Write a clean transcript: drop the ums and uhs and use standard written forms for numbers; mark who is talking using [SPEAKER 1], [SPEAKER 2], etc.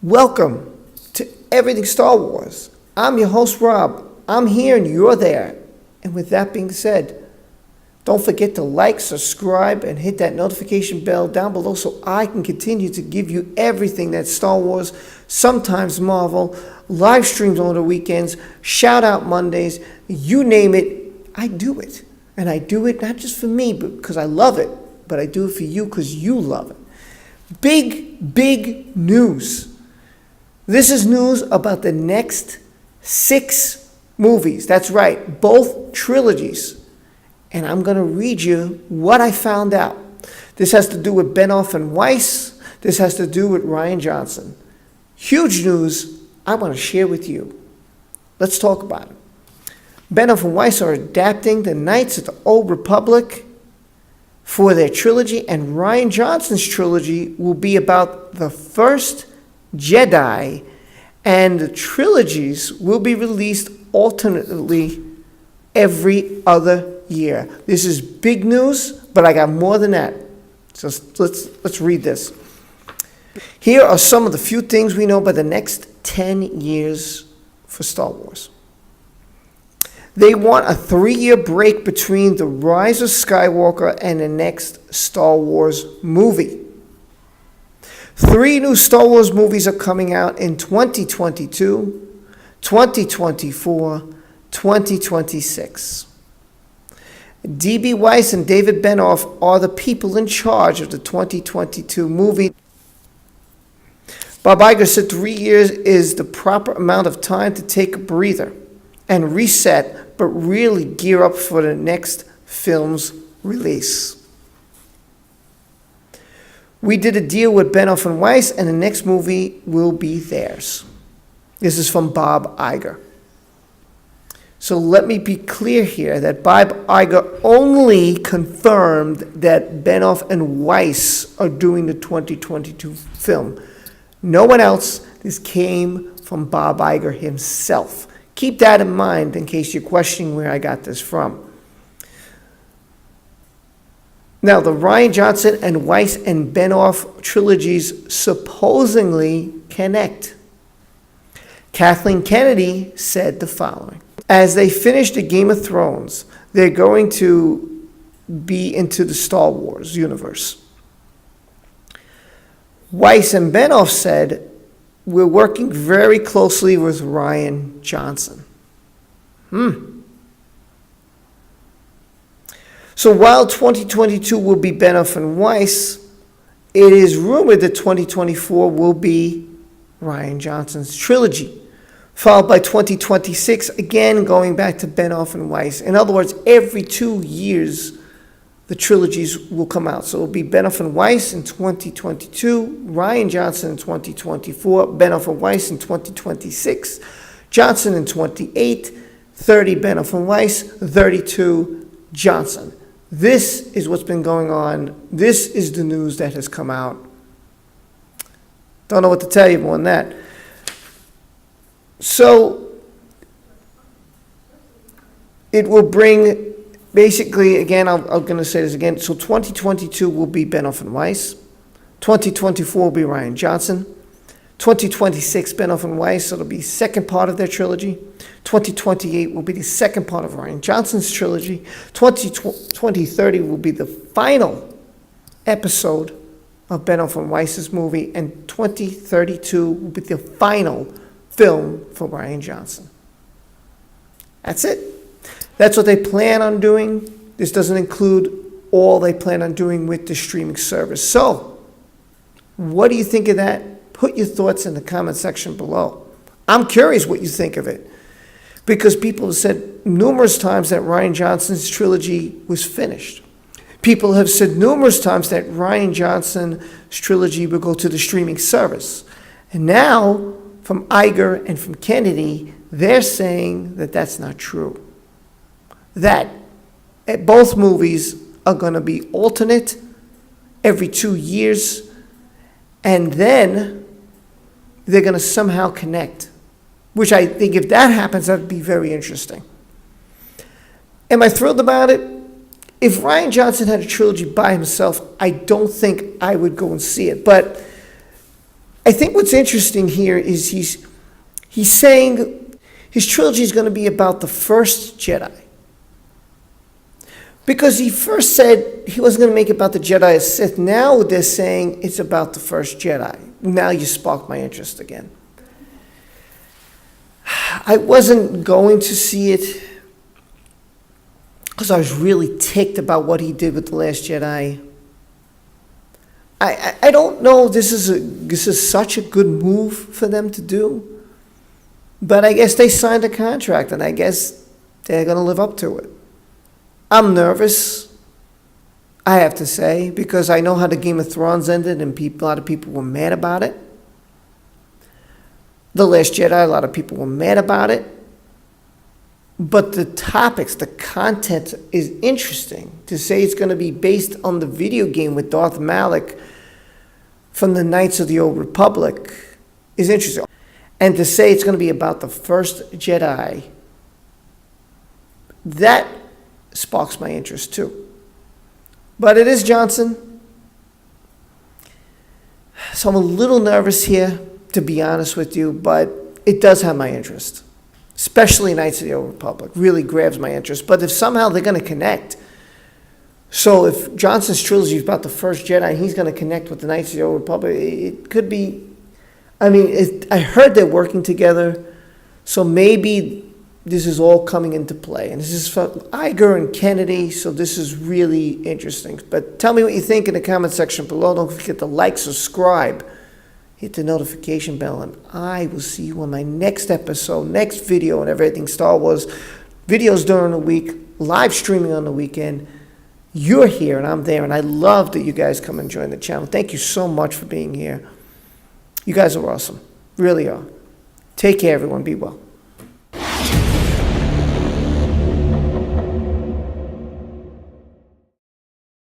[SPEAKER 1] Welcome to Everything Star Wars. I'm your host, Rob. I'm here and you're there. And with that being said, don't forget to like, subscribe, and hit that notification bell down below so I can continue to give you everything that's Star Wars, sometimes Marvel, live streams on the weekends, shout out Mondays, you name it, I do it. And I do it not just for me because I love it, but I do it for you because you love it. Big news. This is news about the next 6 movies. That's right, both trilogies. And I'm going to read you what I found out. This has to do with Benioff and Weiss. This has to do with Rian Johnson. Huge news I want to share with you. Let's talk about it. Benioff and Weiss are adapting the Knights of the Old Republic for their trilogy, and Rian Johnson's trilogy will be about the first Jedi, and the trilogies will be released alternately every other year. This is big news, but I got more than that. So let's read this. Here are some of the few things we know about the next 10 years for Star Wars. They want a 3-year break between The Rise of Skywalker and the next Star Wars movie. 3 new Star Wars movies are coming out in 2022, 2024, 2026. D.B. Weiss and David Benioff are the people in charge of the 2022 movie. Bob Iger said 3 years is the proper amount of time to take a breather and reset, but really gear up for the next film's release. We did a deal with Benioff and Weiss, and the next movie will be theirs. This is from Bob Iger. So let me be clear here that Bob Iger only confirmed that Benioff and Weiss are doing the 2022 film. No one else. This came from Bob Iger himself. Keep that in mind in case you're questioning where I got this from. Now, the Rian Johnson and Weiss and Benioff trilogies supposedly connect. Kathleen Kennedy said the following. As they finish the Game of Thrones, they're going to be into the Star Wars universe. Weiss and Benioff said, we're working very closely with Rian Johnson. So while 2022 will be Benioff and Weiss, it is rumored that 2024 will be Rian Johnson's trilogy, followed by 2026, again going back to Benioff and Weiss. In other words, every 2 years, the trilogies will come out. So it will be Benioff and Weiss in 2022, Rian Johnson in 2024, Benioff and Weiss in 2026, Johnson in 28, 30 Benioff and Weiss, 32 Johnson. This is what's been going on. This is the news that has come out. Don't know what to tell you more than that. So it will bring, basically, again, I'm going to say this again. So 2022 will be Benioff and Weiss. 2024 will be Rian Johnson. 2026, Benioff and Weiss, so it'll be second part of their trilogy. 2028 will be the second part of Rian Johnson's trilogy. 2030 will be the final episode of Benioff and Weiss's movie. And 2032 will be the final film for Rian Johnson. That's it. That's what they plan on doing. This doesn't include all they plan on doing with the streaming service. So, what do you think of that? Put your thoughts in the comment section below. I'm curious what you think of it, because people have said numerous times that Rian Johnson's trilogy was finished. People have said numerous times that Rian Johnson's trilogy will go to the streaming service. And now, from Iger and from Kennedy, they're saying that that's not true. That both movies are going to be alternate every 2 years, and then they're going to somehow connect, which I think if that happens, that would be very interesting. Am I thrilled about it? If Rian Johnson had a trilogy by himself, I don't think I would go and see it. But I think what's interesting here is he's saying his trilogy is going to be about the first Jedi. Because he first said he wasn't going to make it about the Jedi as Sith. Now they're saying it's about the first Jedi. Now you sparked my interest again. I wasn't going to see it because I was really ticked about what he did with The Last Jedi. I don't know if this is such a good move for them to do, but I guess they signed a contract and I guess they're going to live up to it. I'm nervous, I have to say, because I know how the Game of Thrones ended and a lot of people were mad about it. The Last Jedi, a lot of people were mad about it. But the topics, the content is interesting. To say it's going to be based on the video game with Darth Malak from the Knights of the Old Republic is interesting. And to say it's going to be about the first Jedi, that sparks my interest too. But it is Johnson. So I'm a little nervous here, to be honest with you, but it does have my interest. Especially Knights of the Old Republic, really grabs my interest. But if somehow they're going to connect, so if Johnson's trilogy is about the first Jedi, he's going to connect with the Knights of the Old Republic, it could be, I heard they're working together, so maybe this is all coming into play. And this is for Iger and Kennedy, so this is really interesting. But tell me what you think in the comment section below. Don't forget to like, subscribe, hit the notification bell, and I will see you on my next episode, next video, and everything Star Wars. Videos during the week, live streaming on the weekend. You're here, and I'm there, and I love that you guys come and join the channel. Thank you so much for being here. You guys are awesome. Really are. Take care, everyone. Be well.